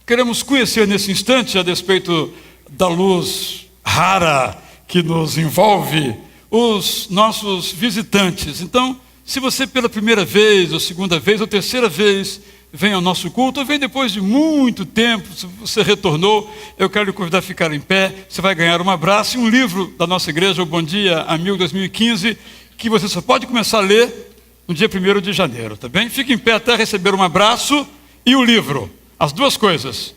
queremos conhecer nesse instante, a despeito da luz rara que nos envolve, os nossos visitantes. Então, se você pela primeira vez, ou segunda vez, ou terceira vez vem ao nosso culto, ou vem depois de muito tempo, se você retornou, eu quero lhe convidar a ficar em pé. Você vai ganhar um abraço e um livro da nossa igreja, o Bom Dia Amigo 2015, que você só pode começar a ler no dia 1º de janeiro, tá bem? Fique em pé até receber um abraço e o livro, as duas coisas.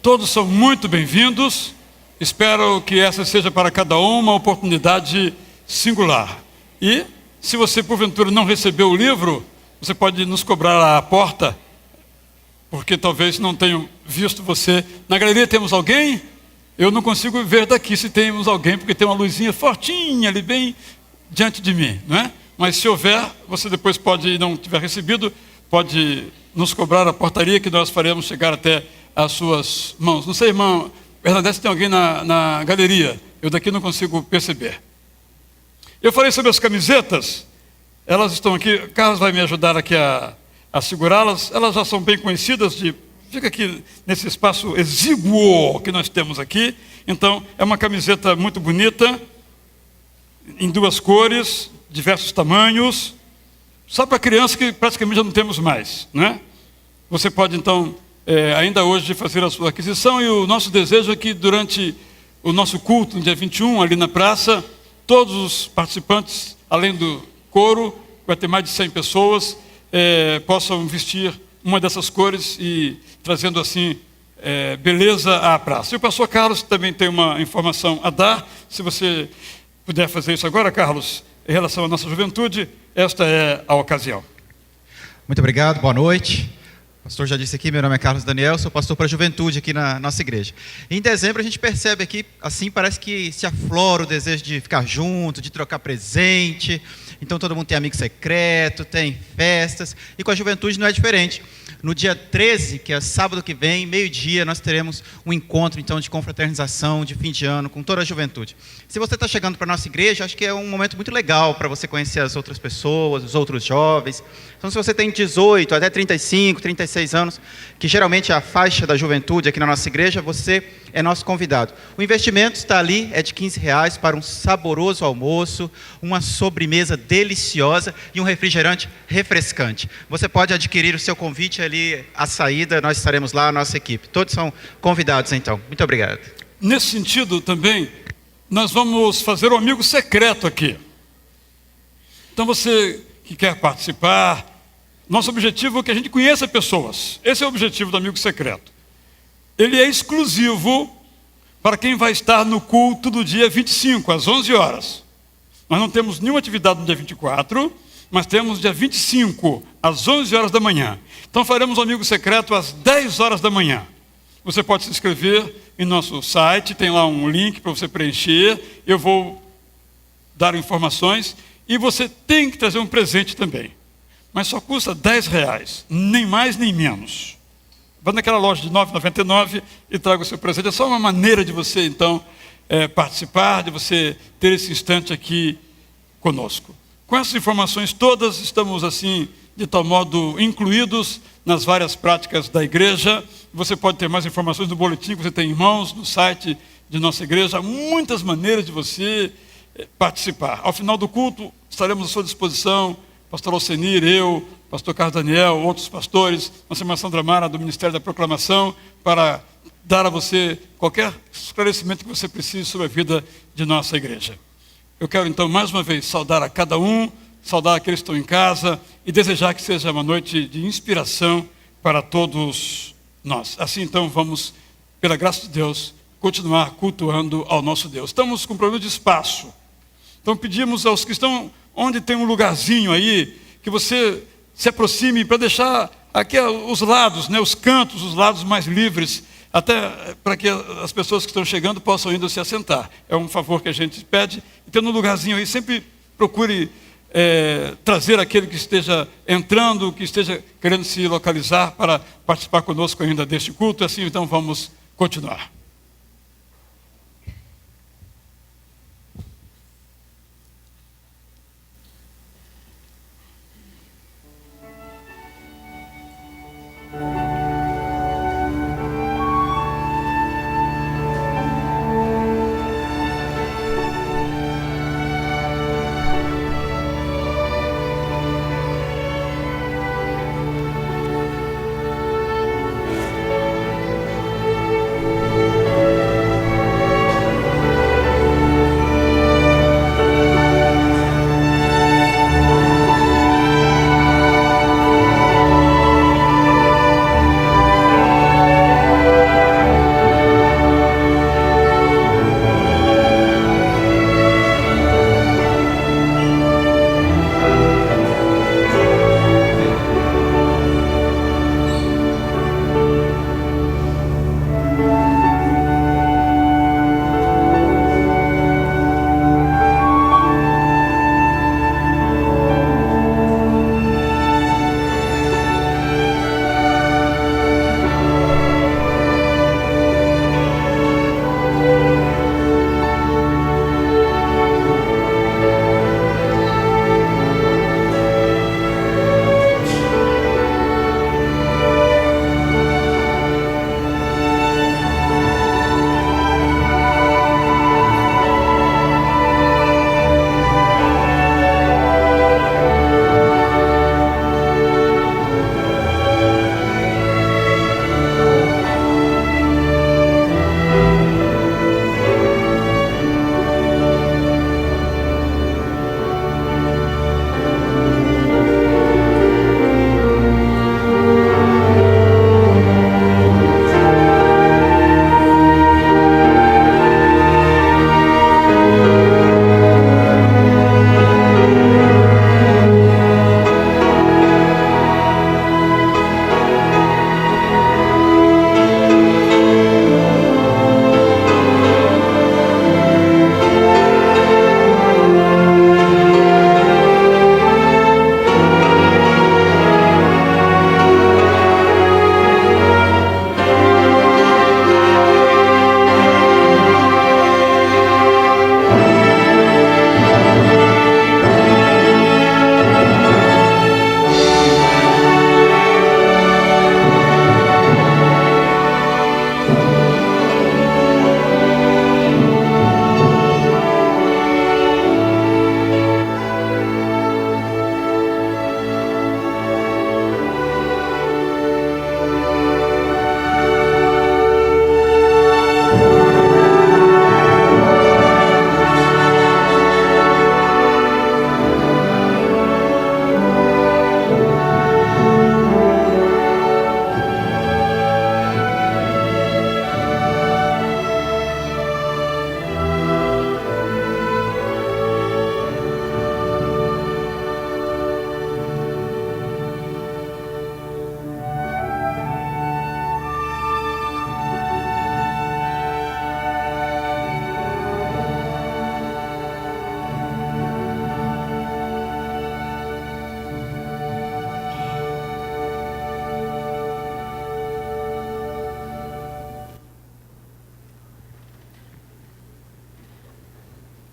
Todos são muito bem-vindos. Espero que essa seja para cada um uma oportunidade singular. E, se você porventura não recebeu o livro, você pode nos cobrar à porta, porque talvez não tenham visto você. Na galeria temos alguém? Eu não consigo ver daqui se temos alguém, porque tem uma luzinha fortinha ali bem diante de mim, não é? Mas se houver, você depois pode, não tiver recebido, pode nos cobrar a portaria, que nós faremos chegar até as suas mãos. Não sei, irmão Bernadette, se tem alguém na galeria. Eu daqui não consigo perceber. Eu falei sobre as camisetas. Elas estão aqui. Carlos vai me ajudar aqui a segurá-las. Elas já são bem conhecidas. Fica aqui nesse espaço exíguo que nós temos aqui. Então, é uma camiseta muito bonita, em duas cores, diversos tamanhos. Só para criança, que praticamente já não temos mais, né? Você pode, então, ainda hoje fazer a sua aquisição, e o nosso desejo é que durante o nosso culto, no dia 21, ali na praça, todos os participantes, além do coro, vai ter mais de 100 pessoas, possam vestir uma dessas cores e trazendo assim beleza à praça. E o pastor Carlos também tem uma informação a dar. Se você puder fazer isso agora, Carlos, em relação à nossa juventude, esta é a ocasião. Muito obrigado, boa noite. O pastor já disse aqui, meu nome é Carlos Daniel, sou pastor para a juventude aqui na nossa igreja. Em dezembro a gente percebe aqui, assim, parece que se aflora o desejo de ficar junto, de trocar presente. Então todo mundo tem amigo secreto, tem festas, e com a juventude não é diferente. No dia 13, que é sábado que vem, meio-dia, nós teremos um encontro, então, de confraternização, de fim de ano, com toda a juventude. Se você está chegando para a nossa igreja, acho que é um momento muito legal para você conhecer as outras pessoas, os outros jovens. Então, se você tem 18 até 35, 36 anos, que geralmente é a faixa da juventude aqui na nossa igreja, você é nosso convidado. O investimento está ali, é de R$15 para um saboroso almoço, uma sobremesa deliciosa e um refrigerante refrescante. Você pode adquirir o seu convite ali à saída, nós estaremos lá, a nossa equipe. Todos são convidados, então. Muito obrigado. Nesse sentido também, nós vamos fazer um amigo secreto aqui. Então você que quer participar, nosso objetivo é que a gente conheça pessoas. Esse é o objetivo do amigo secreto. Ele é exclusivo para quem vai estar no culto do dia 25, às 11 horas. Nós não temos nenhuma atividade no dia 24, mas temos dia 25, às 11 horas da manhã. Então faremos um amigo secreto às 10 horas da manhã. Você pode se inscrever em nosso site, tem lá um link para você preencher. Eu vou dar informações e você tem que trazer um presente também. Mas só custa R$10, nem mais nem menos. Vá naquela loja de R$ 9,99 e traga o seu presente. É só uma maneira de você, então, participar, de você ter esse instante aqui conosco. Com essas informações todas, estamos, assim, de tal modo, incluídos nas várias práticas da igreja. Você pode ter mais informações no boletim que você tem em mãos, no site de nossa igreja. Há muitas maneiras de você participar. Ao final do culto, estaremos à sua disposição, pastor Alcenir, eu, pastor Carlos Daniel, outros pastores, nossa irmã Sandra Mara, do Ministério da Proclamação, para dar a você qualquer esclarecimento que você precise sobre a vida de nossa igreja. Eu quero, então, mais uma vez, saudar a cada um, saudar aqueles que estão em casa e desejar que seja uma noite de inspiração para todos nós. Assim, então, vamos, pela graça de Deus, continuar cultuando ao nosso Deus. Estamos com problema de espaço. Então, pedimos aos que estão onde tem um lugarzinho aí, que você se aproxime para deixar aqui os lados, né, os cantos, os lados mais livres, até para que as pessoas que estão chegando possam ainda se assentar. É um favor que a gente pede. E tendo um lugarzinho aí, sempre procure trazer aquele que esteja entrando, que esteja querendo se localizar para participar conosco ainda deste culto. Assim, então, vamos continuar.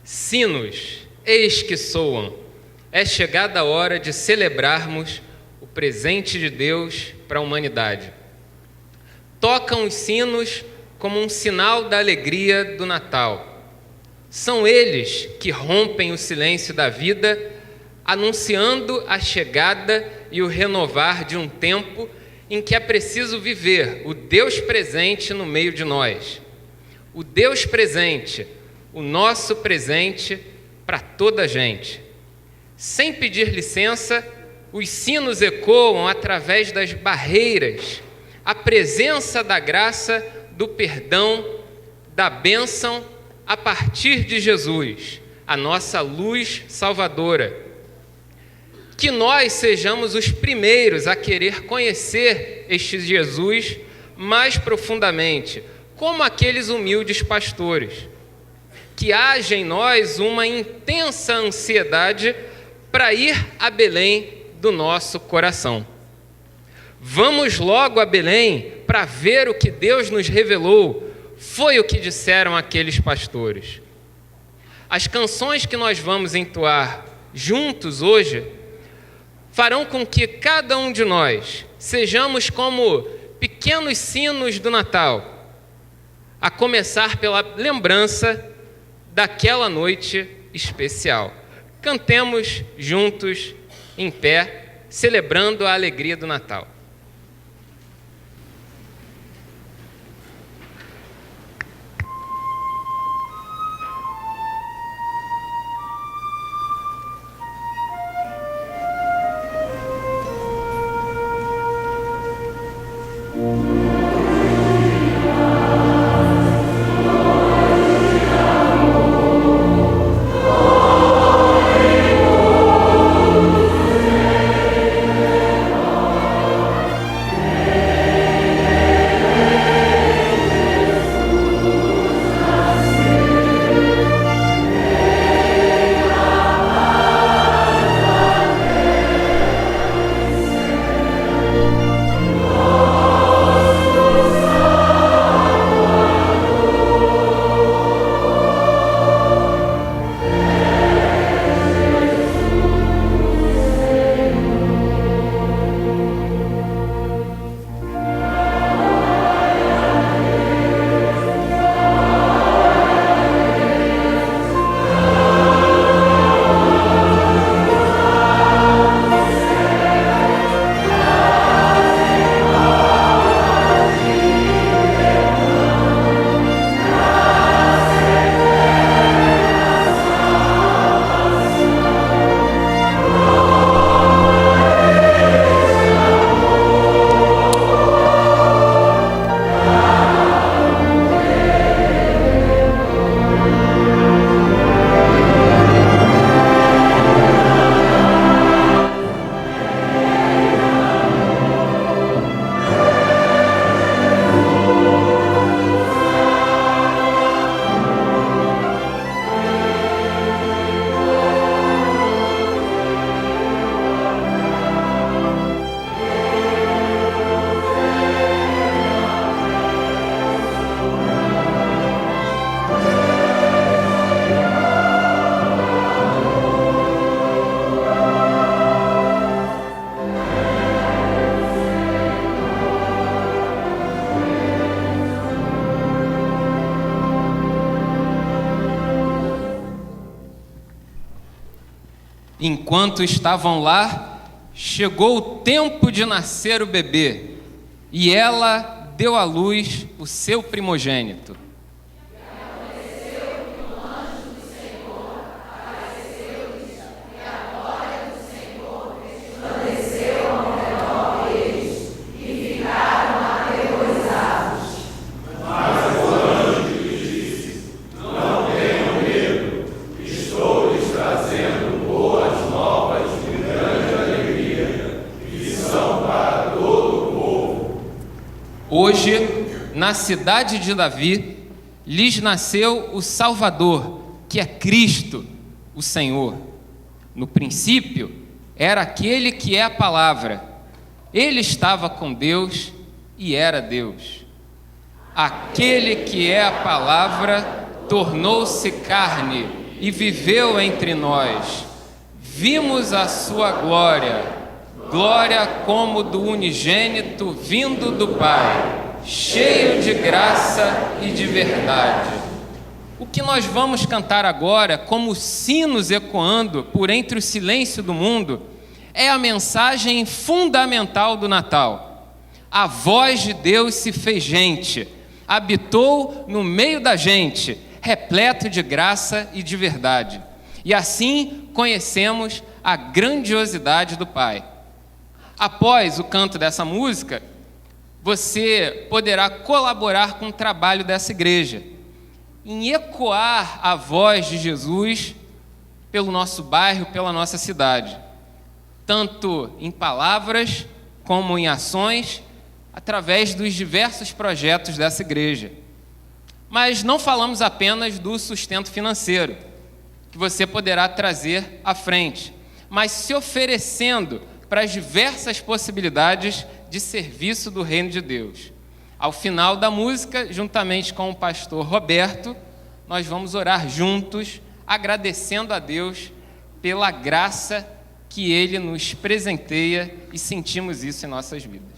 Sinos, eis que soam. É chegada a hora de celebrarmos o presente de Deus para a humanidade. Tocam os sinos como um sinal da alegria do Natal. São eles que rompem o silêncio da vida, anunciando a chegada e o renovar de um tempo em que é preciso viver o Deus presente no meio de nós. O Deus presente, o nosso presente para toda a gente. Sem pedir licença, os sinos ecoam através das barreiras, a presença da graça, do perdão, da bênção a partir de Jesus, a nossa luz salvadora. Que nós sejamos os primeiros a querer conhecer este Jesus mais profundamente, como aqueles humildes pastores. Que haja em nós uma intensa ansiedade para ir a Belém do nosso coração. Vamos logo a Belém para ver o que Deus nos revelou. Foi o que disseram aqueles pastores. As canções que nós vamos entoar juntos hoje farão com que cada um de nós sejamos como pequenos sinos do Natal, a começar pela lembrança daquela noite especial. Cantemos juntos, em pé, celebrando a alegria do Natal. Enquanto estavam lá, chegou o tempo de nascer o bebê, e ela deu à luz o seu primogênito. Hoje, na cidade de Davi, lhes nasceu o Salvador, que é Cristo, o Senhor. No princípio, era aquele que é a palavra. Ele estava com Deus e era Deus. Aquele que é a palavra tornou-se carne e viveu entre nós. Vimos a sua glória, glória como do unigênito vindo do Pai, cheio de graça e de verdade. O que nós vamos cantar agora, como sinos ecoando por entre o silêncio do mundo, é a mensagem fundamental do Natal. A voz de Deus se fez gente, habitou no meio da gente, repleto de graça e de verdade. E assim conhecemos a grandiosidade do Pai. Após o canto dessa música, você poderá colaborar com o trabalho dessa igreja, em ecoar a voz de Jesus pelo nosso bairro, pela nossa cidade, tanto em palavras como em ações, através dos diversos projetos dessa igreja. Mas não falamos apenas do sustento financeiro, que você poderá trazer à frente, mas se oferecendo para as diversas possibilidades de serviço do reino de Deus. Ao final da música, juntamente com o pastor Roberto, nós vamos orar juntos, agradecendo a Deus pela graça que Ele nos presenteia e sentimos isso em nossas vidas.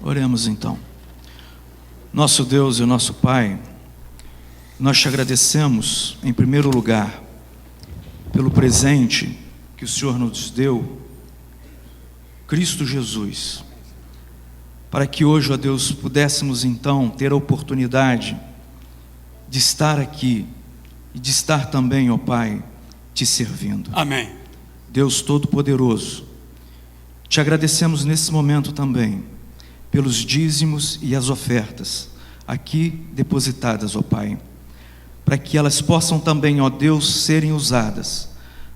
Oremos então. Nosso Deus e nosso Pai, nós te agradecemos, em primeiro lugar, pelo presente que o Senhor nos deu, Cristo Jesus, para que hoje, ó Deus, pudéssemos então ter a oportunidade de estar aqui e de estar também, ó Pai, te servindo. Amém. Deus Todo-Poderoso, te agradecemos nesse momento também pelos dízimos e as ofertas aqui depositadas, ó Pai, para que elas possam também, ó Deus, serem usadas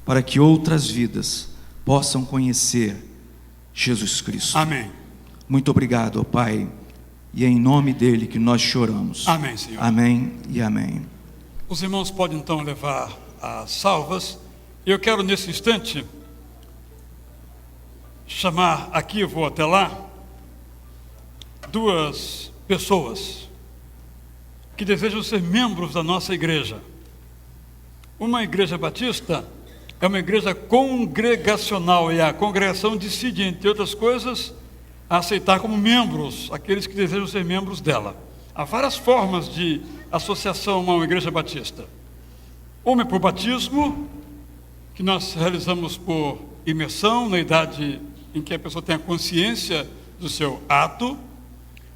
para que outras vidas possam conhecer Jesus Cristo. Amém. Muito obrigado, ó Pai, e é em nome dele que nós choramos. Amém, Senhor. Amém e amém. Os irmãos podem então levar as salvas. Eu quero nesse instante chamar aqui, eu vou até lá, duas pessoas que desejam ser membros da nossa igreja. Uma igreja batista é uma igreja congregacional, e a congregação decide, entre outras coisas, a aceitar como membros aqueles que desejam ser membros dela. Há várias formas de associação a uma igreja batista. Uma é por batismo, que nós realizamos por imersão, na idade em que a pessoa tem a consciência do seu ato.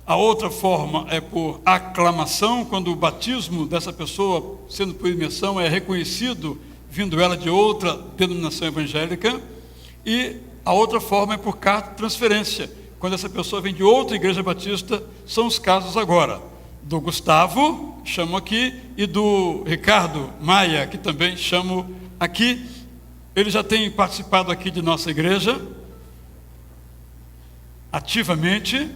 A outra forma é por aclamação, quando o batismo dessa pessoa, sendo por imersão, é reconhecido, vindo ela de outra denominação evangélica. E a outra forma é por carta de transferência, quando essa pessoa vem de outra igreja batista. São os casos agora do Gustavo, chamo aqui, e do Ricardo Maia, que também chamo aqui. Ele já tem participado aqui de nossa igreja ativamente,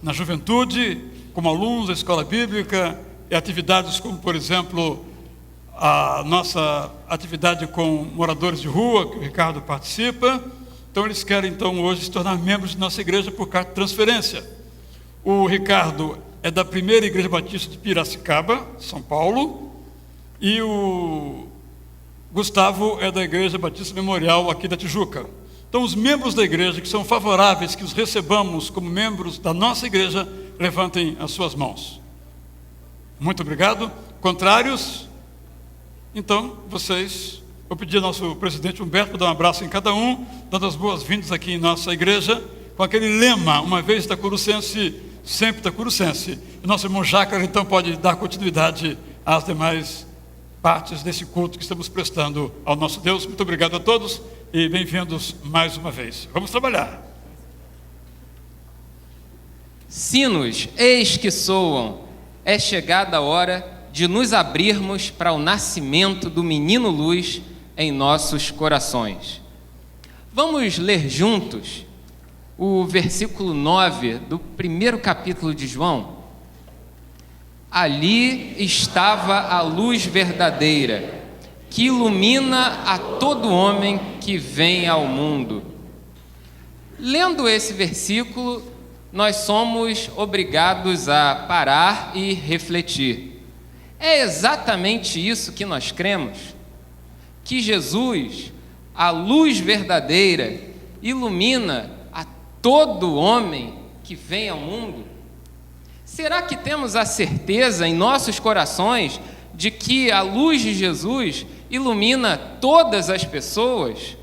na juventude, como alunos da escola bíblica, e atividades como, por exemplo, a nossa atividade com moradores de rua, que o Ricardo participa. Então eles querem então hoje se tornar membros de nossa igreja por carta de transferência. O Ricardo é da primeira igreja batista de Piracicaba, São Paulo, e o Gustavo é da igreja batista memorial aqui da Tijuca. Então os membros da igreja que são favoráveis que os recebamos como membros da nossa igreja, levantem as suas mãos. Muito obrigado. Contrários? Então vocês, vou pedir ao nosso presidente Humberto para dar um abraço em cada um, dando as boas-vindas aqui em nossa igreja, com aquele lema: uma vez itacurucense, sempre itacurucense. O nosso irmão Jácara então pode dar continuidade às demais partes desse culto que estamos prestando ao nosso Deus. Muito obrigado a todos e bem-vindos mais uma vez. Vamos trabalhar. Sinos, eis que soam, é chegada a hora de nos abrirmos para o nascimento do menino luz em nossos corações. Vamos ler juntos o versículo 9 do primeiro capítulo de João. Ali estava a luz verdadeira, que ilumina a todo homem que vem ao mundo. Lendo esse versículo, nós somos obrigados a parar e refletir. É exatamente isso que nós cremos? Que Jesus, a luz verdadeira, ilumina a todo homem que vem ao mundo? Será que temos a certeza em nossos corações de que a luz de Jesus ilumina todas as pessoas?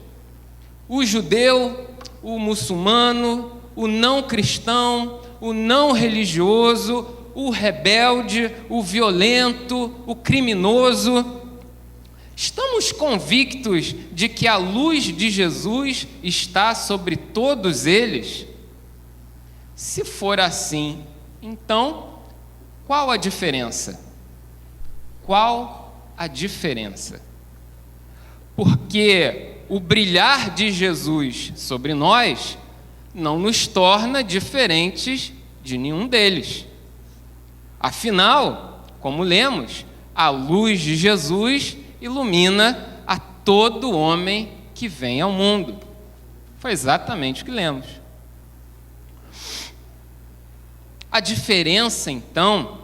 O judeu, o muçulmano, o não cristão, o não religioso, o rebelde, o violento, o criminoso. Estamos convictos de que a luz de Jesus está sobre todos eles? Se for assim, então, qual a diferença? Qual a diferença? porque o brilhar de Jesus sobre nós não nos torna diferentes de nenhum deles. Afinal, como lemos, a luz de Jesus ilumina a todo homem que vem ao mundo. Foi exatamente o que lemos. A diferença, então,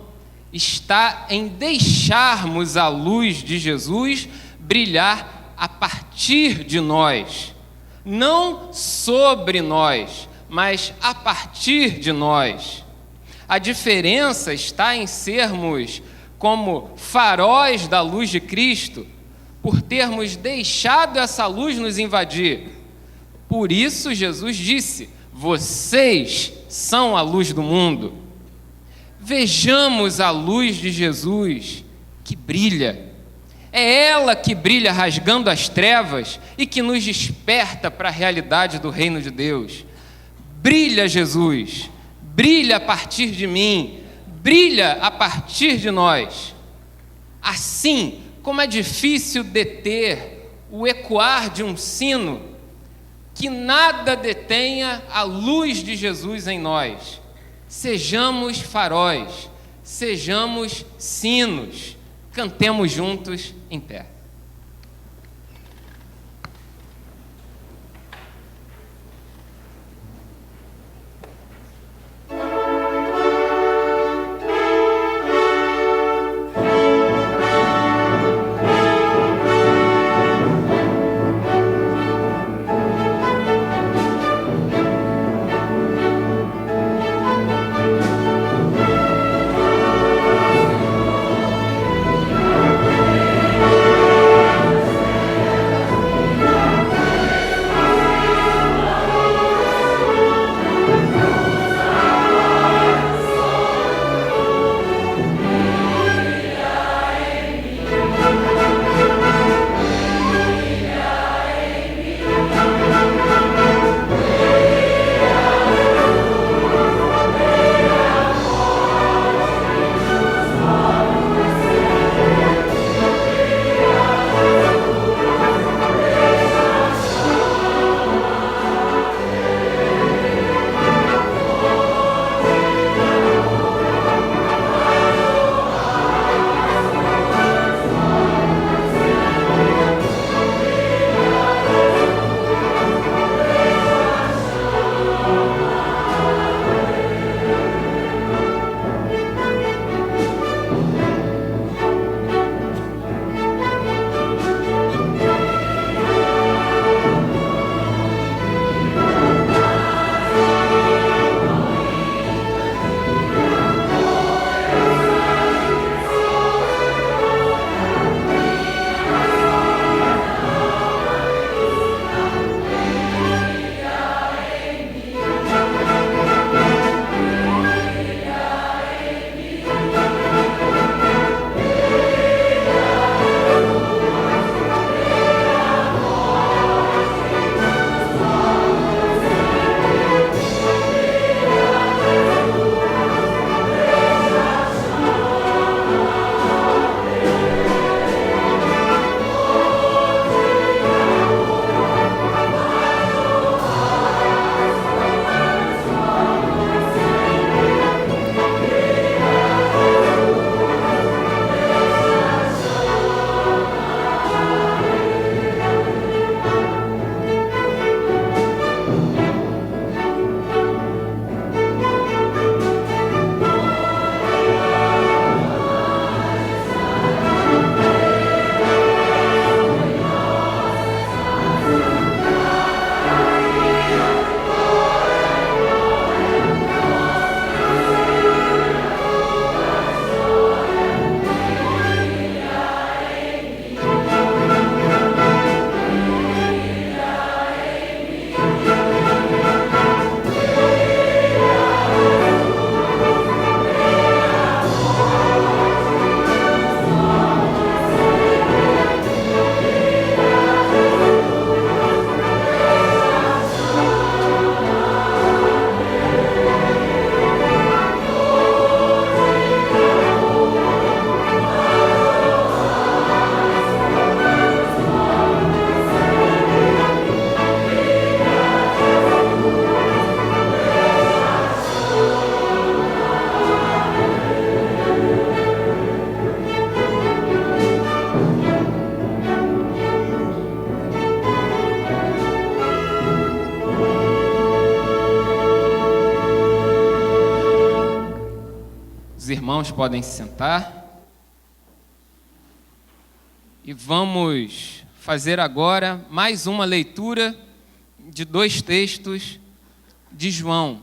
está em deixarmos a luz de Jesus brilhar a partir de nós, não sobre nós, mas a partir de nós. A diferença está em sermos como faróis da luz de Cristo, por termos deixado essa luz nos invadir. Por isso Jesus disse: vocês são a luz do mundo. Vejamos a luz de Jesus que brilha. É ela que brilha rasgando as trevas e que nos desperta para a realidade do reino de Deus. Brilha Jesus, brilha a partir de mim, brilha a partir de nós. Assim como é difícil deter o ecoar de um sino, que nada detenha a luz de Jesus em nós. Sejamos faróis, sejamos sinos, cantemos juntos em pé. irmãos podem se sentar. E vamos fazer agora mais uma leitura de 2 textos de João,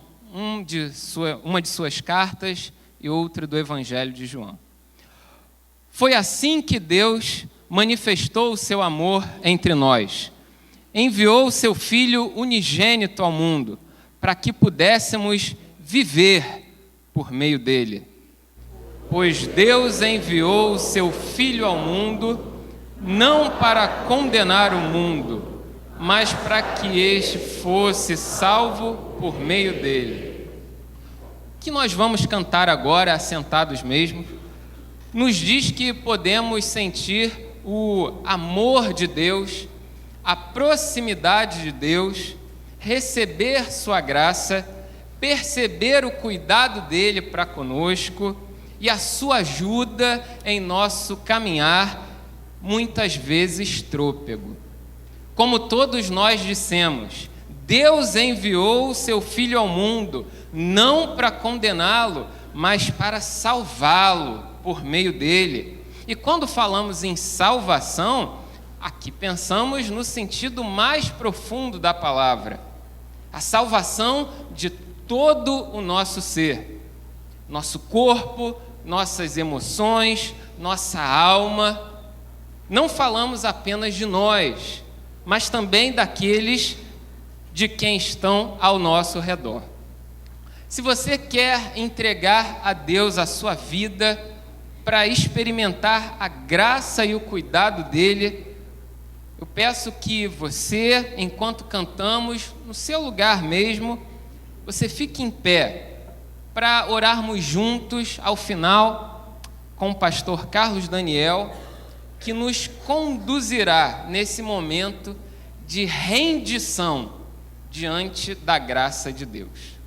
uma de suas cartas e outra do Evangelho de João. Foi assim que Deus manifestou o seu amor entre nós. Enviou o seu Filho unigênito ao mundo, para que pudéssemos viver por meio dele. Pois Deus enviou o seu Filho ao mundo, não para condenar o mundo, mas para que este fosse salvo por meio dele. O que nós vamos cantar agora, assentados mesmo, nos diz que podemos sentir o amor de Deus, a proximidade de Deus, receber sua graça, perceber o cuidado dele para conosco e a sua ajuda em nosso caminhar, muitas vezes trôpego. Como todos nós dissemos, Deus enviou o seu Filho ao mundo, não para condená-lo, mas para salvá-lo por meio dele. E quando falamos em salvação, aqui pensamos no sentido mais profundo da palavra. A salvação de todo o nosso ser. Nosso corpo, nossas emoções, nossa alma. Não falamos apenas de nós, mas também daqueles de quem estão ao nosso redor. Se você quer entregar a Deus a sua vida para experimentar a graça e o cuidado dele, eu peço que você, enquanto cantamos, no seu lugar mesmo, você fique em pé para orarmos juntos ao final com o pastor Carlos Daniel, que nos conduzirá nesse momento de rendição diante da graça de Deus.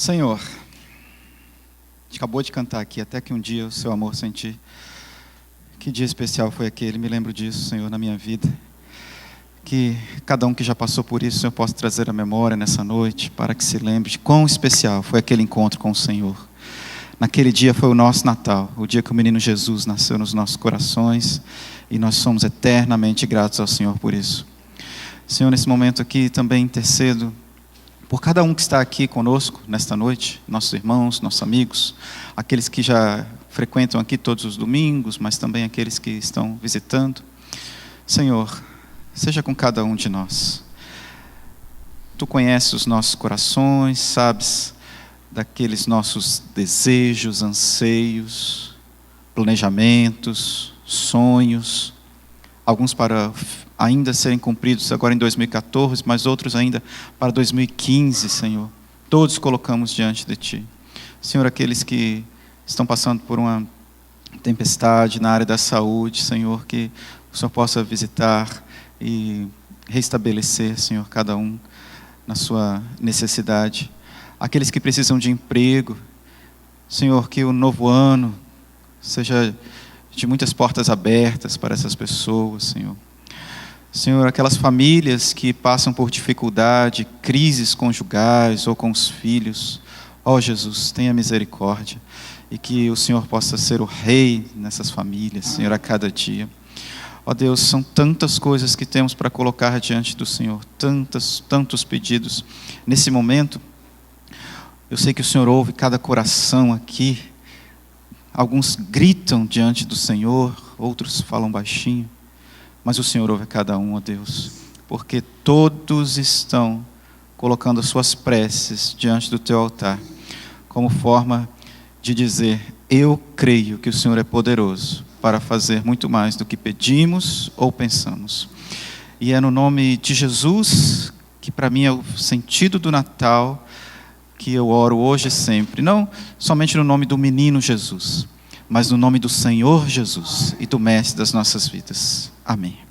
Senhor, a gente acabou de cantar aqui, até que um dia o seu amor senti. Que dia especial foi aquele, me lembro disso, Senhor, na minha vida. Que cada um que já passou por isso, Senhor, possa trazer a memória nessa noite, para que se lembre de quão especial foi aquele encontro com o Senhor. Naquele dia foi o nosso Natal, o dia que o menino Jesus nasceu nos nossos corações, e nós somos eternamente gratos ao Senhor por isso. Senhor, nesse momento aqui também intercedo por cada um que está aqui conosco nesta noite, nossos irmãos, nossos amigos, aqueles que já frequentam aqui todos os domingos, mas também aqueles que estão visitando. Senhor, seja com cada um de nós. Tu conheces os nossos corações, sabes daqueles nossos desejos, anseios, planejamentos, sonhos, alguns para ainda serem cumpridos agora em 2014, mas outros ainda para 2015, Senhor. Todos colocamos diante de Ti. Senhor, aqueles que estão passando por uma tempestade na área da saúde, Senhor, que o Senhor possa visitar e restabelecer, Senhor, cada um na sua necessidade. Aqueles que precisam de emprego, Senhor, que o novo ano seja de muitas portas abertas para essas pessoas, Senhor. Senhor, aquelas famílias que passam por dificuldade, crises conjugais ou com os filhos, ó Jesus, tenha misericórdia, e que o Senhor possa ser o rei nessas famílias, Senhor, a cada dia. Ó Deus, são tantas coisas que temos para colocar diante do Senhor, tantos pedidos. Nesse momento, eu sei que o Senhor ouve cada coração aqui. Alguns gritam diante do Senhor, outros falam baixinho, mas o Senhor ouve cada um, ó Deus, porque todos estão colocando as suas preces diante do Teu altar, como forma de dizer: eu creio que o Senhor é poderoso para fazer muito mais do que pedimos ou pensamos. E é no nome de Jesus, que para mim é o sentido do Natal, que eu oro hoje e sempre, não somente no nome do menino Jesus, mas no nome do Senhor Jesus e do Mestre das nossas vidas. Amém.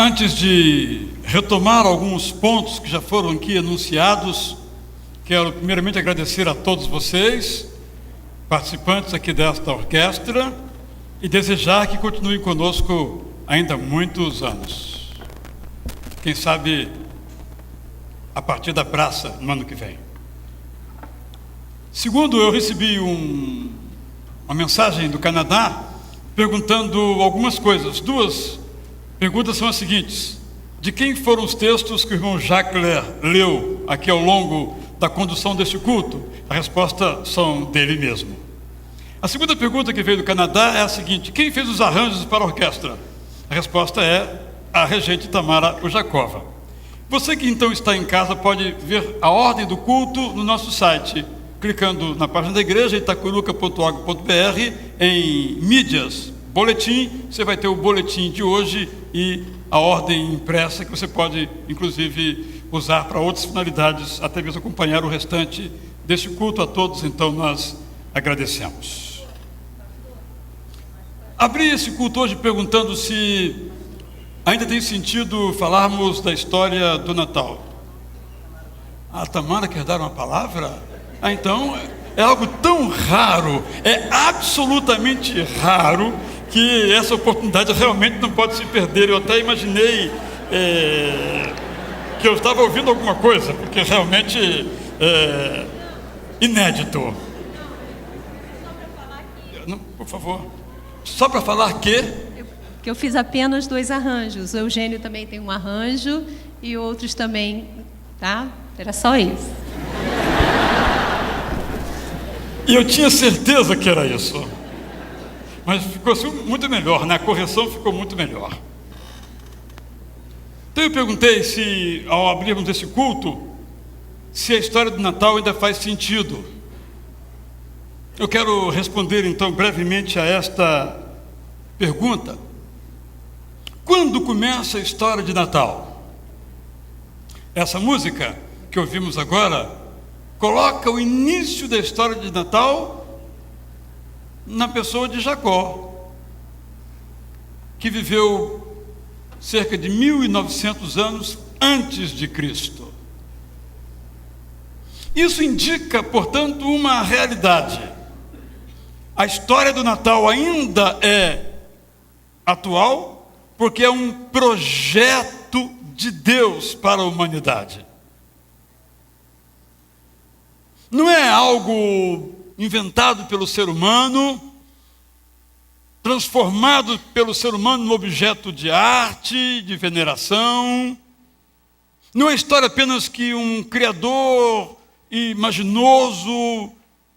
Antes de retomar alguns pontos que já foram aqui anunciados, quero primeiramente agradecer a todos vocês, participantes aqui desta orquestra, e desejar que continuem conosco ainda muitos anos. Quem sabe a partir da praça no ano que vem. Segundo, eu recebi uma mensagem do Canadá perguntando algumas coisas. Duas perguntas são as seguintes: de quem foram os textos que o irmão Jacques leu aqui ao longo da condução deste culto? A resposta são dele mesmo. A segunda pergunta que veio do Canadá é a seguinte: quem fez os arranjos para a orquestra? A resposta é a regente Tamara Ujakova. Você que então está em casa pode ver a ordem do culto no nosso site, clicando na página da igreja, itacuruca.org.br, em mídias, boletim. Você vai ter o boletim de hoje e a ordem impressa, que você pode inclusive usar para outras finalidades, até mesmo acompanhar o restante deste culto. A todos então nós agradecemos. Abri esse culto hoje perguntando se ainda tem sentido falarmos da história do Natal. A Tamara quer dar uma palavra? Então, é algo tão raro, é absolutamente raro, que essa oportunidade realmente não pode se perder. Eu até imaginei que eu estava ouvindo alguma coisa, porque realmente é inédito. Não, por favor. Só para falar que eu fiz apenas 2 arranjos. O Eugênio também tem um arranjo e outros também, tá? Era só isso. E eu tinha certeza que era isso. Mas ficou assim muito melhor, né? A correção ficou muito melhor. Então eu perguntei se, ao abrirmos esse culto, se a história do Natal ainda faz sentido. Eu quero responder então brevemente a esta pergunta. Quando começa a história de Natal? Essa música que ouvimos agora coloca o início da história de Natal na pessoa de Jacó, que viveu cerca de 1900 anos antes de Cristo. Isso indica, portanto, uma realidade. A história do Natal ainda é atual, porque é um projeto de Deus para a humanidade. Não é algo inventado pelo ser humano, transformado pelo ser humano no objeto de arte, de veneração. Não é história apenas que um criador imaginoso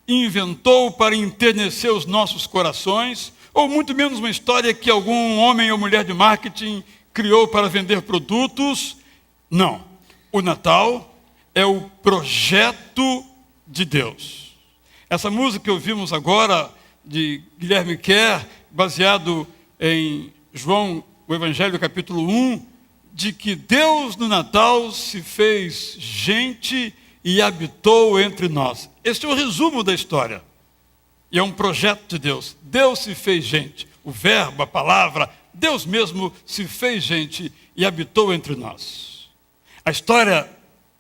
inventou para enternecer os nossos corações, ou muito menos uma história que algum homem ou mulher de marketing criou para vender produtos. Não. O Natal é o projeto de Deus. Essa música que ouvimos agora, de Guilherme Kerr, baseado em João, o Evangelho, capítulo 1, de que Deus no Natal se fez gente e habitou entre nós. Este é o resumo da história. E é um projeto de Deus. Deus se fez gente. O verbo, a palavra, Deus mesmo se fez gente e habitou entre nós. A história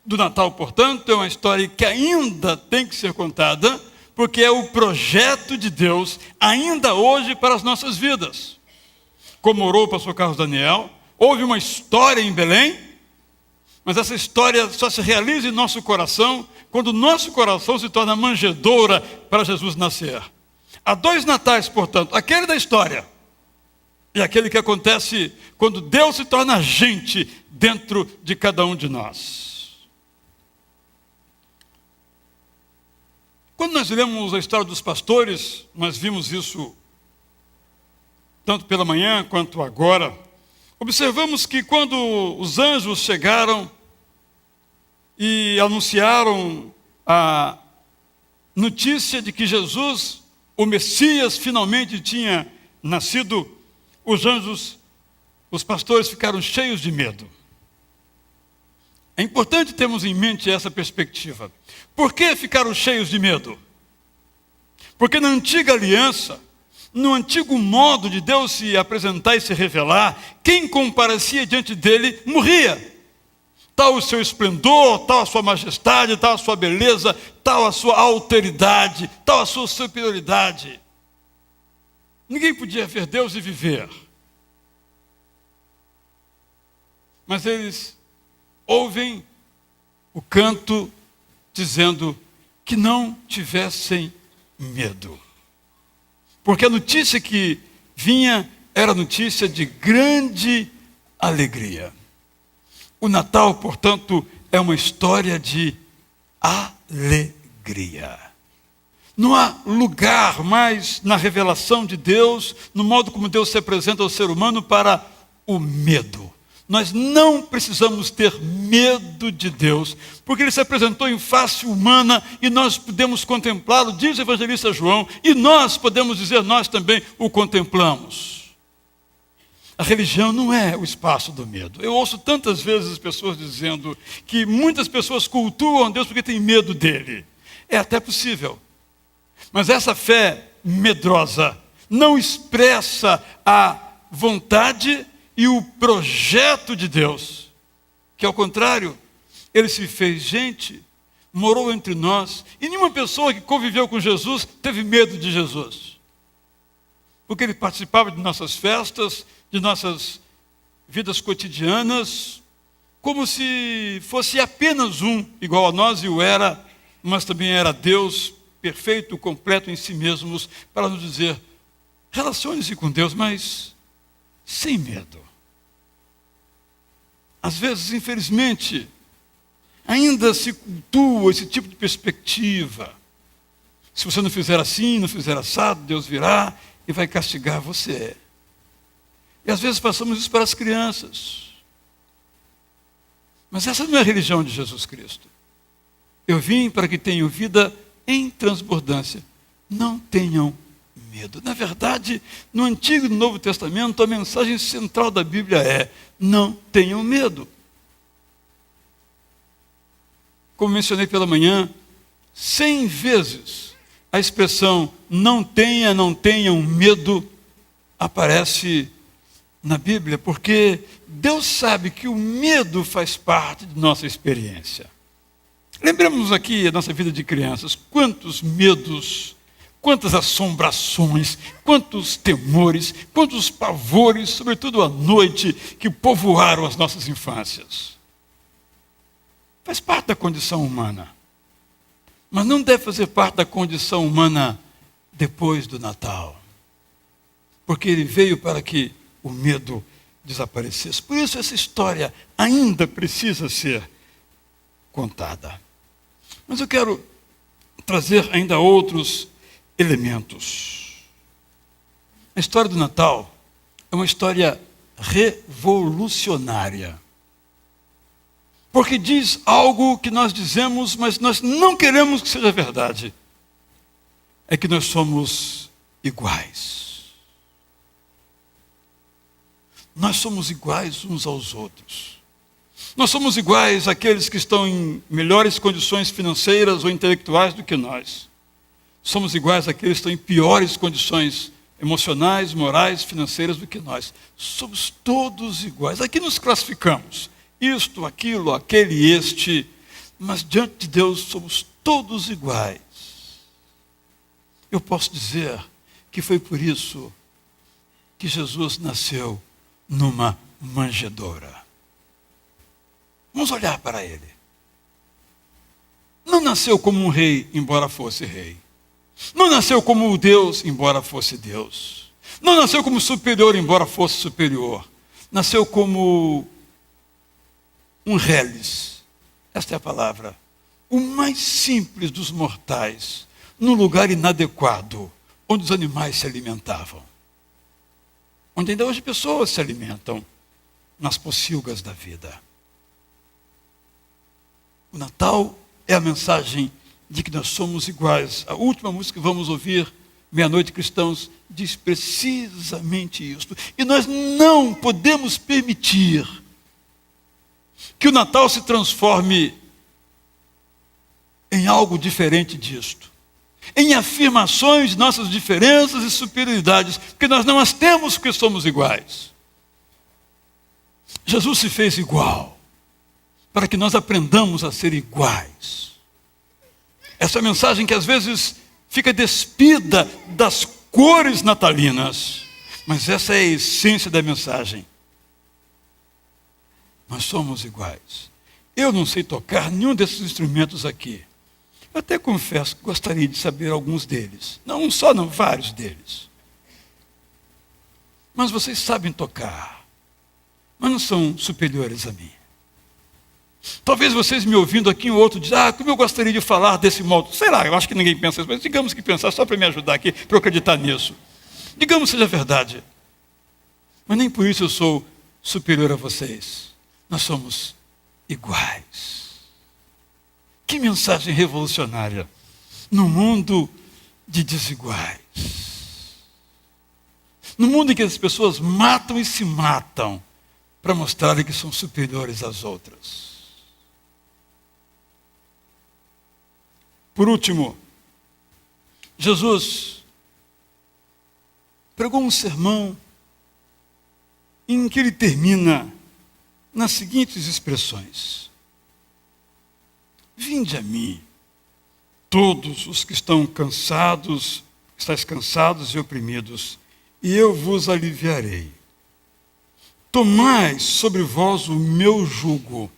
do Natal, portanto, é uma história que ainda tem que ser contada, porque é o projeto de Deus ainda hoje para as nossas vidas. Como orou o pastor Carlos Daniel, houve uma história em Belém, mas essa história só se realiza em nosso coração quando o nosso coração se torna manjedoura para Jesus nascer. Há 2 natais, portanto, aquele da história e aquele que acontece quando Deus se torna gente dentro de cada um de nós. Quando nós lemos a história dos pastores, nós vimos isso tanto pela manhã quanto agora. Observamos que quando os anjos chegaram e anunciaram a notícia de que Jesus, o Messias, finalmente tinha nascido, os anjos, os pastores ficaram cheios de medo. É importante termos em mente essa perspectiva. Por que ficaram cheios de medo? Porque na antiga aliança, No antigo modo de Deus se apresentar e se revelar, quem comparecia diante dele morria. Tal o seu esplendor, tal a sua majestade, tal a sua beleza, tal a sua alteridade, tal a sua superioridade. Ninguém podia ver Deus e viver. Mas eles ouvem o canto dizendo que não tivessem medo. Porque a notícia que vinha era notícia de grande alegria. O Natal, portanto, é uma história de alegria. Não há lugar mais na revelação de Deus, no modo como Deus se apresenta ao ser humano, para o medo. Nós não precisamos ter medo de Deus, porque Ele se apresentou em face humana e nós podemos contemplá-lo, diz o evangelista João, e nós podemos dizer, nós também o contemplamos. A religião não é o espaço do medo. Eu ouço tantas vezes as pessoas dizendo que muitas pessoas cultuam Deus porque têm medo dele. É até possível. Mas essa fé medrosa não expressa a vontade e o projeto de Deus, que ao contrário, Ele se fez gente, morou entre nós, e nenhuma pessoa que conviveu com Jesus teve medo de Jesus. Porque Ele participava de nossas festas, de nossas vidas cotidianas, como se fosse apenas um, igual a nós, e o era, mas também era Deus perfeito, completo em si mesmos, para nos dizer, relacione-se com Deus, mas sem medo. Às vezes, infelizmente, ainda se cultua esse tipo de perspectiva. Se você não fizer assim, não fizer assado, Deus virá e vai castigar você. E às vezes passamos isso para as crianças. Mas essa não é a religião de Jesus Cristo. Eu vim para que tenham vida em transbordância. Não tenham medo. Na verdade, no Antigo e no Novo Testamento, a mensagem central da Bíblia é: não tenham medo. Como mencionei pela manhã, 100 vezes a expressão não tenham medo aparece na Bíblia, porque Deus sabe que o medo faz parte de nossa experiência. Lembremos aqui a nossa vida de crianças, quantos medos, quantas assombrações, quantos temores, quantos pavores, sobretudo à noite, que povoaram as nossas infâncias. Faz parte da condição humana, mas não deve fazer parte da condição humana depois do Natal, porque Ele veio para que o medo desaparecesse. Por isso essa história ainda precisa ser contada. Mas eu quero trazer ainda outros elementos. A história do Natal é uma história revolucionária. Porque diz algo que nós dizemos, mas nós não queremos que seja verdade. É que nós somos iguais. Nós somos iguais uns aos outros. Nós somos iguais àqueles que estão em melhores condições financeiras ou intelectuais do que nós. Somos iguais àqueles que estão em piores condições emocionais, morais, financeiras do que nós. Somos todos iguais. Aqui nos classificamos. Isto, aquilo, aquele, este. Mas diante de Deus somos todos iguais. Eu posso dizer que foi por isso que Jesus nasceu numa manjedoura. Vamos olhar para ele. Não nasceu como um rei, embora fosse rei. Não nasceu como Deus, embora fosse Deus. Não nasceu como superior, embora fosse superior. Nasceu como um reles. Esta é a palavra. O mais simples dos mortais, num lugar inadequado, onde os animais se alimentavam. Onde ainda hoje pessoas se alimentam, nas pocilgas da vida. O Natal é a mensagem de que nós somos iguais. A última música que vamos ouvir, Meia-Noite Cristãos, diz precisamente isto. E nós não podemos permitir que o Natal se transforme em algo diferente disto. em afirmações de nossas diferenças e superioridades, porque nós não as temos porque somos iguais. Jesus se fez igual, para que nós aprendamos a ser iguais. Essa mensagem que às vezes fica despida das cores natalinas, mas essa é a essência da mensagem. Nós somos iguais. Eu não sei tocar nenhum desses instrumentos aqui. Eu até confesso que gostaria de saber alguns deles. Não um só, não, vários deles. Mas vocês sabem tocar, mas não são superiores a mim. Talvez vocês me ouvindo aqui, um outro diz, como eu gostaria de falar desse modo. Sei lá, eu acho que ninguém pensa isso, mas digamos que pensar só para me ajudar aqui, para eu acreditar nisso. Digamos que seja verdade. Mas nem por isso eu sou superior a vocês. Nós somos iguais. Que mensagem revolucionária no mundo de desiguais. No mundo em que as pessoas matam e se matam para mostrarem que são superiores às outras. Por último, Jesus pregou um sermão em que ele termina nas seguintes expressões: vinde a mim, todos os que estão cansados, estáis cansados e oprimidos, e eu vos aliviarei. Tomai sobre vós o meu jugo,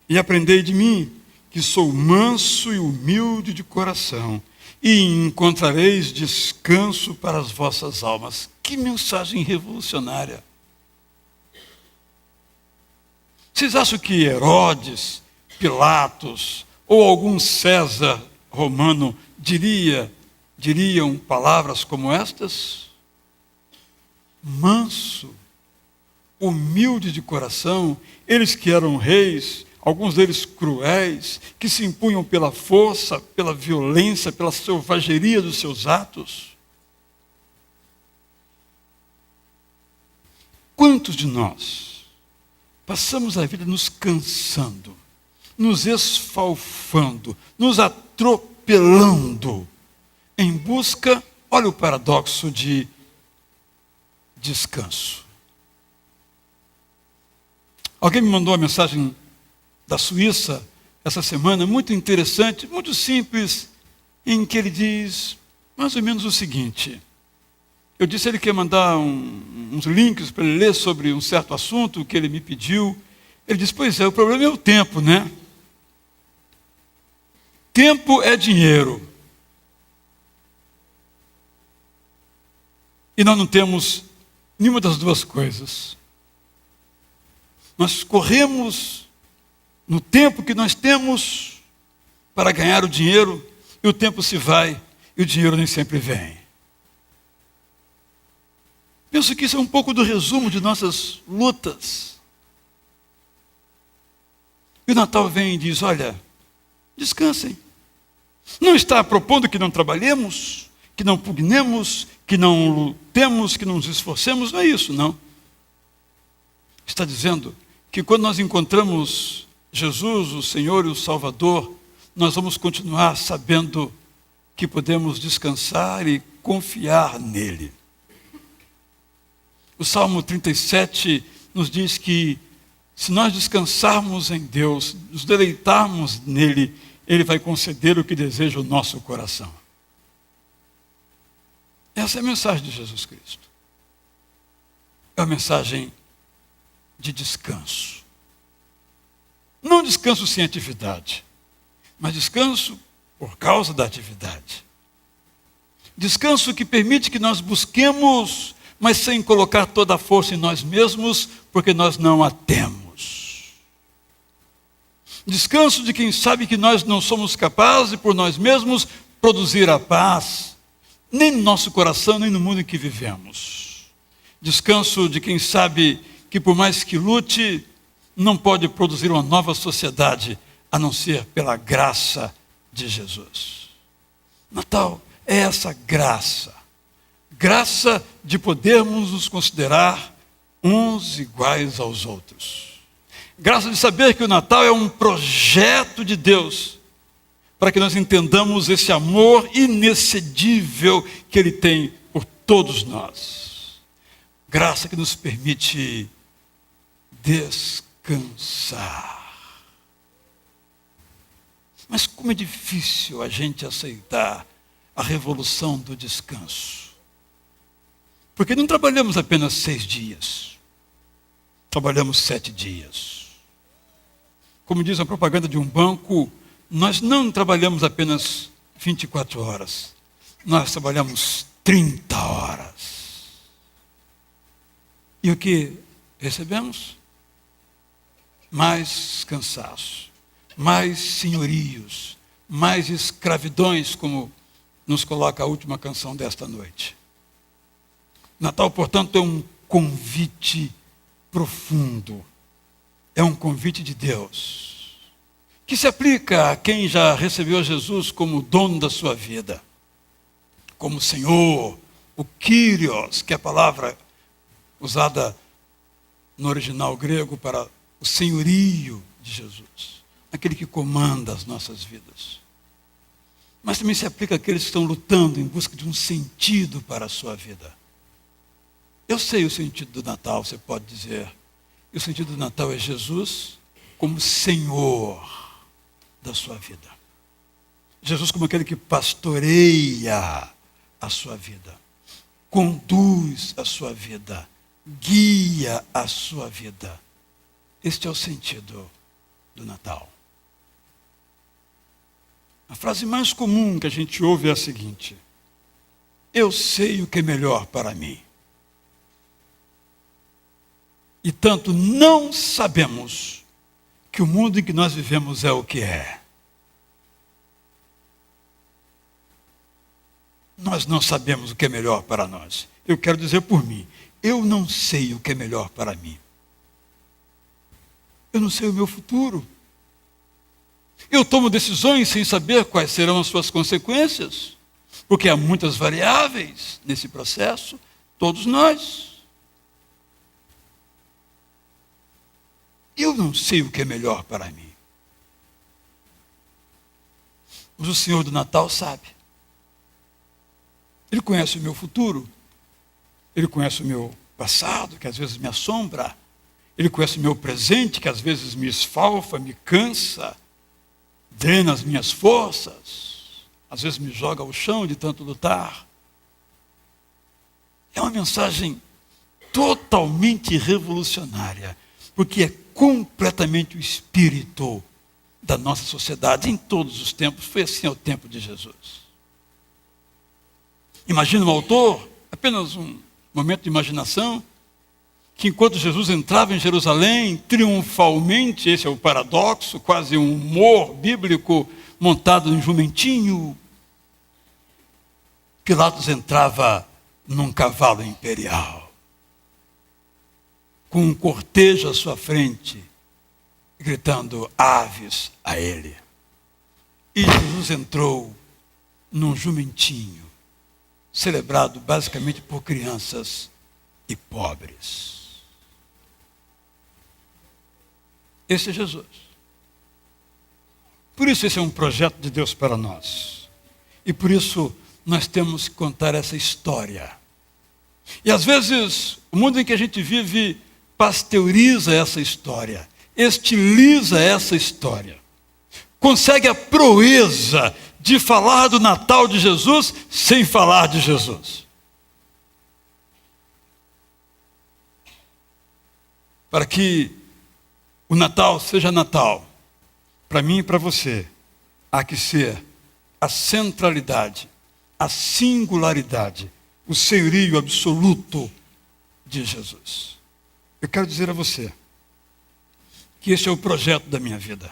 e aprendei de mim, que sou manso e humilde de coração, e encontrareis descanso para as vossas almas. Que mensagem revolucionária! Vocês acham que Herodes, Pilatos ou algum César romano diriam palavras como estas? Manso, humilde de coração, eles que eram reis, alguns deles cruéis, que se impunham pela força, pela violência, pela selvageria dos seus atos. Quantos de nós passamos a vida nos cansando, nos esfalfando, nos atropelando, em busca, olha o paradoxo de descanso. Alguém me mandou uma mensagem da Suíça essa semana, muito interessante, muito simples, em que ele diz mais ou menos o seguinte. Eu disse a ele que ia mandar uns links para ele ler sobre um certo assunto que ele me pediu. Ele disse, pois é, o problema é o tempo, né? Tempo é dinheiro. E nós não temos nenhuma das duas coisas. Nós corremos no tempo que nós temos para ganhar o dinheiro, e o tempo se vai, e o dinheiro nem sempre vem. Penso que isso é um pouco do resumo de nossas lutas. E o Natal vem e diz, olha, descansem. Não está propondo que não trabalhemos, que não pugnemos, que não lutemos, que não nos esforcemos, não é isso, não. Está dizendo que quando nós encontramos Jesus, o Senhor e o Salvador, nós vamos continuar sabendo que podemos descansar e confiar nele. O Salmo 37 nos diz que se nós descansarmos em Deus, nos deleitarmos nele, ele vai conceder o que deseja o nosso coração. Essa é a mensagem de Jesus Cristo. É a mensagem de descanso. Não descanso sem atividade, mas descanso por causa da atividade. Descanso que permite que nós busquemos, mas sem colocar toda a força em nós mesmos, porque nós não a temos. Descanso de quem sabe que nós não somos capazes, por nós mesmos, produzir a paz, nem no nosso coração, nem no mundo em que vivemos. Descanso de quem sabe que por mais que lute, não pode produzir uma nova sociedade, a não ser pela graça de Jesus. Natal é essa graça. Graça de podermos nos considerar uns iguais aos outros. Graça de saber que o Natal é um projeto de Deus para que nós entendamos esse amor inexcedível que Ele tem por todos nós. Graça que nos permite descansar. Mas como é difícil a gente aceitar a revolução do descanso. Porque não trabalhamos apenas 6 dias. Trabalhamos 7 dias. Como diz a propaganda de um banco, nós não trabalhamos apenas 24 horas. Nós trabalhamos 30 horas. E o que recebemos? Mais cansaço, mais senhorios, mais escravidões, como nos coloca a última canção desta noite. Natal, portanto, é um convite profundo. É um convite de Deus, que se aplica a quem já recebeu Jesus como dono da sua vida, como Senhor, o Kyrios, que é a palavra usada no original grego para o senhorio de Jesus, aquele que comanda as nossas vidas. Mas também se aplica àqueles que estão lutando em busca de um sentido para a sua vida. Eu sei o sentido do Natal, você pode dizer. E o sentido do Natal é Jesus como Senhor da sua vida. Jesus como aquele que pastoreia a sua vida, conduz a sua vida, guia a sua vida. Este é o sentido do Natal. A frase mais comum que a gente ouve é a seguinte: eu sei o que é melhor para mim. E tanto não sabemos que o mundo em que nós vivemos é o que é. Nós não sabemos o que é melhor para nós. Eu quero dizer por mim, eu não sei o que é melhor para mim. Eu não sei o meu futuro. Eu tomo decisões sem saber quais serão as suas consequências, porque há muitas variáveis nesse processo, todos nós. Eu não sei o que é melhor para mim. Mas o Senhor do Natal sabe. Ele conhece o meu futuro. Ele conhece o meu passado, que às vezes me assombra. Ele conhece o meu presente, que às vezes me esfalfa, me cansa, drena as minhas forças, às vezes me joga ao chão de tanto lutar. É uma mensagem totalmente revolucionária, porque é completamente o espírito da nossa sociedade em todos os tempos. Foi assim ao tempo de Jesus. Imagina o autor, apenas um momento de imaginação, que enquanto Jesus entrava em Jerusalém, triunfalmente, esse é o paradoxo, quase um humor bíblico montado em jumentinho, Pilatos entrava num cavalo imperial, com um cortejo à sua frente, gritando aves a ele. E Jesus entrou num jumentinho, celebrado basicamente por crianças e pobres. Esse é Jesus. Por isso esse é um projeto de Deus para nós. E por isso nós temos que contar essa história. E às vezes o mundo em que a gente vive pasteuriza essa história, estiliza essa história, consegue a proeza de falar do Natal de Jesus sem falar de Jesus. Para que o Natal seja Natal, para mim e para você, há que ser a centralidade, a singularidade, o senhorio absoluto de Jesus. Eu quero dizer a você que esse é o projeto da minha vida.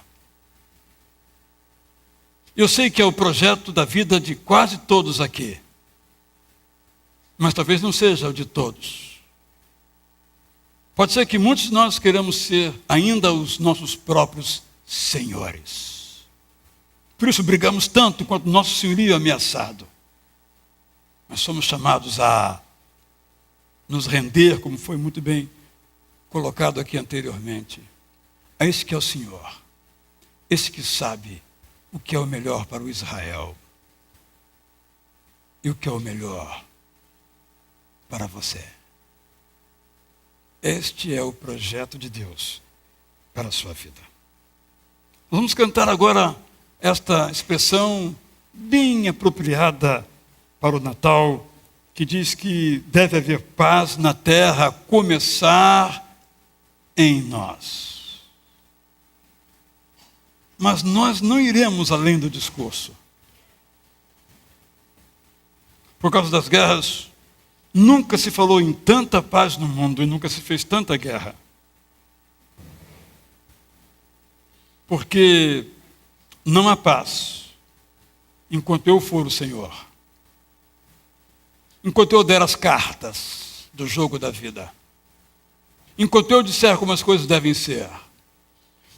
Eu sei que é o projeto da vida de quase todos aqui, mas talvez não seja o de todos. Pode ser que muitos de nós queiramos ser ainda os nossos próprios senhores. Por isso brigamos tanto quanto o nosso senhorio é ameaçado. Mas somos chamados a nos render, como foi muito bem colocado aqui anteriormente, a esse que é o Senhor, esse que sabe o que é o melhor para o Israel e o que é o melhor para você. Este é o projeto de Deus para a sua vida. Vamos cantar agora esta expressão bem apropriada para o Natal, que diz que deve haver paz na terra, a começar em nós. Mas nós não iremos além do discurso. Por causa das guerras, nunca se falou em tanta paz no mundo e nunca se fez tanta guerra. Porque não há paz enquanto eu for o Senhor. Enquanto eu der as cartas do jogo da vida. Enquanto eu disser como as coisas devem ser.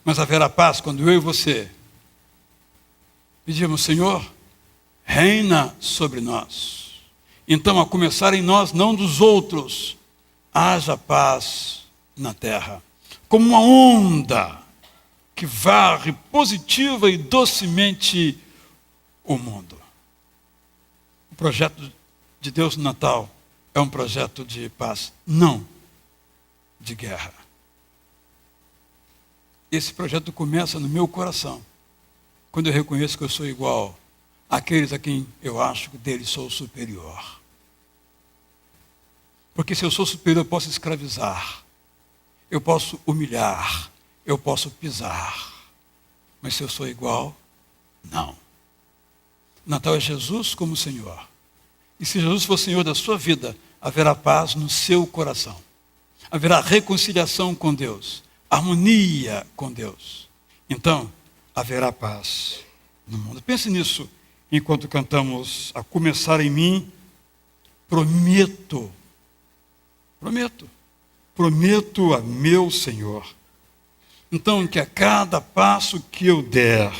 Mas haverá paz quando eu e você pedimos: Senhor, reina sobre nós. Então, a começar em nós, não dos outros, haja paz na terra. Como uma onda que varre positiva e docemente o mundo. O projeto de Deus no Natal é um projeto de paz, não de guerra. Esse projeto começa no meu coração, quando eu reconheço que eu sou igual àqueles a quem eu acho que deles sou superior. Porque se eu sou superior, eu posso escravizar, eu posso humilhar, eu posso pisar. Mas se eu sou igual, não. Natal é Jesus como Senhor. E se Jesus for Senhor da sua vida, haverá paz no seu coração. Haverá reconciliação com Deus, harmonia com Deus. Então, haverá paz no mundo. Pense nisso enquanto cantamos A Começar em Mim. Prometo a meu Senhor. Então, que a cada passo que eu der,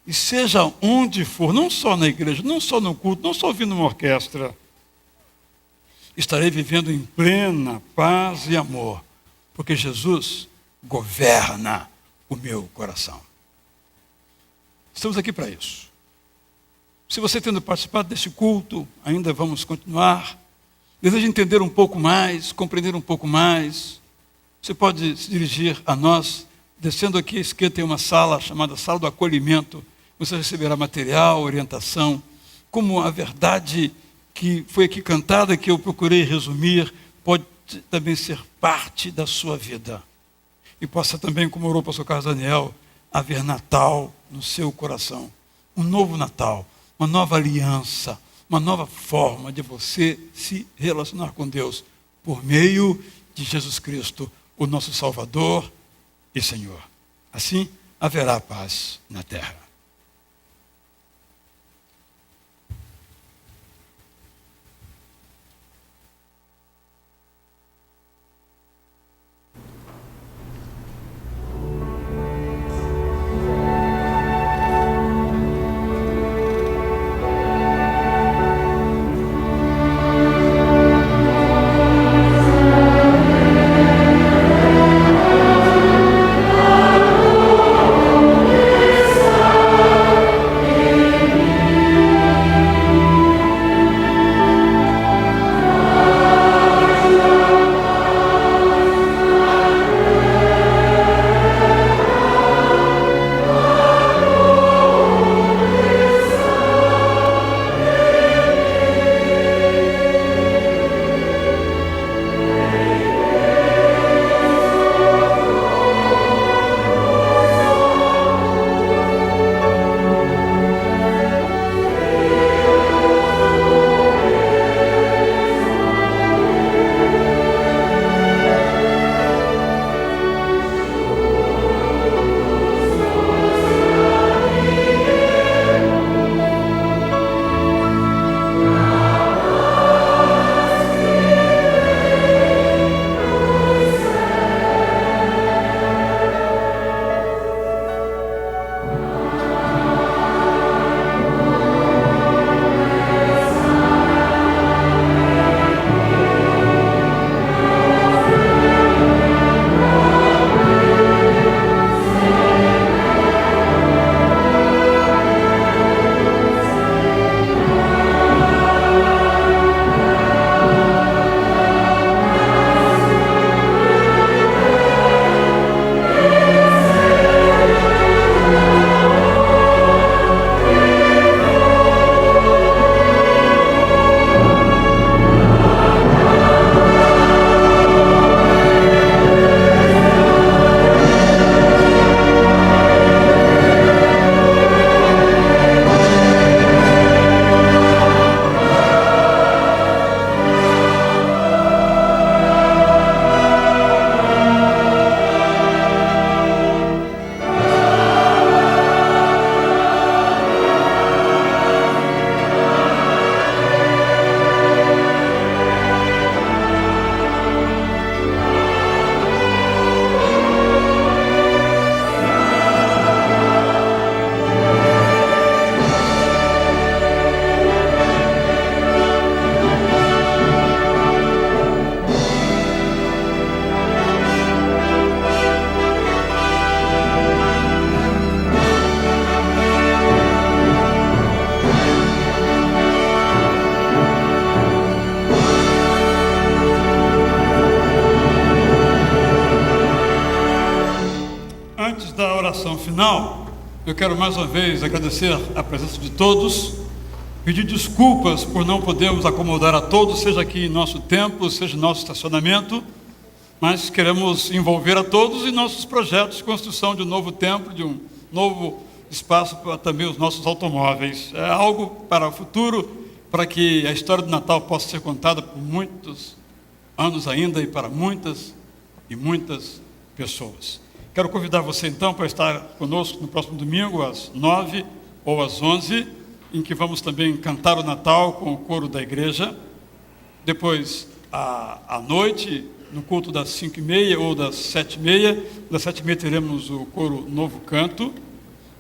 e seja onde for, não só na igreja, não só no culto, não só ouvindo uma orquestra, estarei vivendo em plena paz e amor, porque Jesus governa o meu coração. Estamos aqui para isso. Se você tendo participado deste culto, ainda vamos continuar, deseja entender um pouco mais, compreender um pouco mais, você pode se dirigir a nós, descendo aqui à esquerda tem uma sala chamada Sala do Acolhimento. Você receberá material, orientação, como a verdade que foi aqui cantada, que eu procurei resumir, pode também ser parte da sua vida. E possa também, como orou o pastor Carlos Daniel, haver Natal no seu coração. Um novo Natal, uma nova aliança, uma nova forma de você se relacionar com Deus por meio de Jesus Cristo, o nosso Salvador e Senhor. Assim, haverá paz na terra. Amen. final, eu quero mais uma vez agradecer a presença de todos, pedir desculpas por não podermos acomodar a todos, seja aqui em nosso templo, seja em nosso estacionamento, mas queremos envolver a todos em nossos projetos de construção de um novo templo, de um novo espaço para também os nossos automóveis. É algo para o futuro, para que a história do Natal possa ser contada por muitos anos ainda e para muitas e muitas pessoas. Quero convidar você então para estar conosco no próximo domingo, às 9 ou às 11, em que vamos também cantar o Natal com o coro da igreja. Depois, à noite, no culto das 5h30 ou das 7h30. Das 7h30 teremos o coro Novo Canto.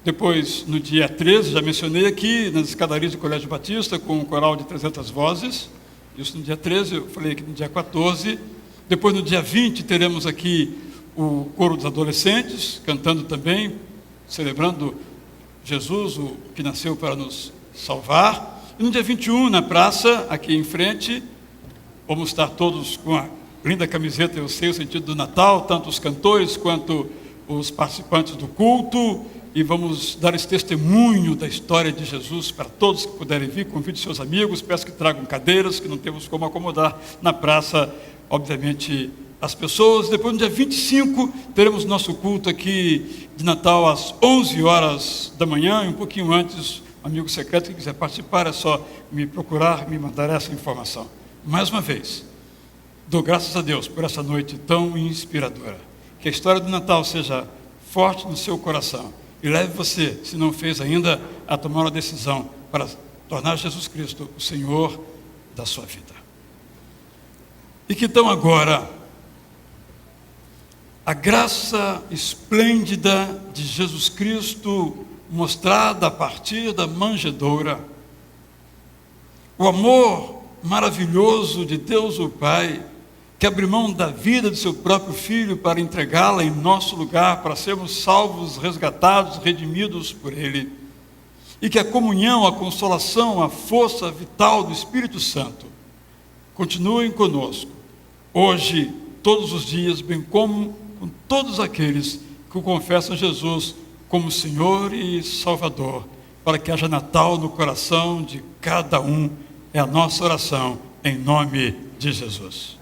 Depois, no dia 13, já mencionei aqui, nas escadarias do Colégio Batista, com um coral de 300 vozes. Isso no dia 13, eu falei aqui no dia 14. Depois, no dia 20, teremos aqui o coro dos adolescentes, cantando também, celebrando Jesus, o que nasceu para nos salvar. E no dia 21, na praça, aqui em frente, vamos estar todos com a linda camiseta, eu sei o sentido do Natal, tanto os cantores quanto os participantes do culto, e vamos dar esse testemunho da história de Jesus para todos que puderem vir. Convide seus amigos, peço que tragam cadeiras, que não temos como acomodar na praça, obviamente, as pessoas. Depois, no dia 25, teremos nosso culto aqui de Natal às 11 horas da manhã, e um pouquinho antes, amigo secreto que quiser participar, é só me procurar, me mandar essa informação. Mais uma vez, dou graças a Deus por essa noite tão inspiradora. Que a história do Natal seja forte no seu coração e leve você, se não fez ainda, a tomar uma decisão para tornar Jesus Cristo o Senhor da sua vida. E que então agora, a graça esplêndida de Jesus Cristo mostrada a partir da manjedoura, o amor maravilhoso de Deus o Pai, que abriu mão da vida de seu próprio Filho para entregá-la em nosso lugar, para sermos salvos, resgatados, redimidos por Ele, e que a comunhão, a consolação, a força vital do Espírito Santo continuem conosco, hoje, todos os dias, bem como com todos aqueles que o confessam Jesus como Senhor e Salvador, para que haja Natal no coração de cada um. É a nossa oração, em nome de Jesus.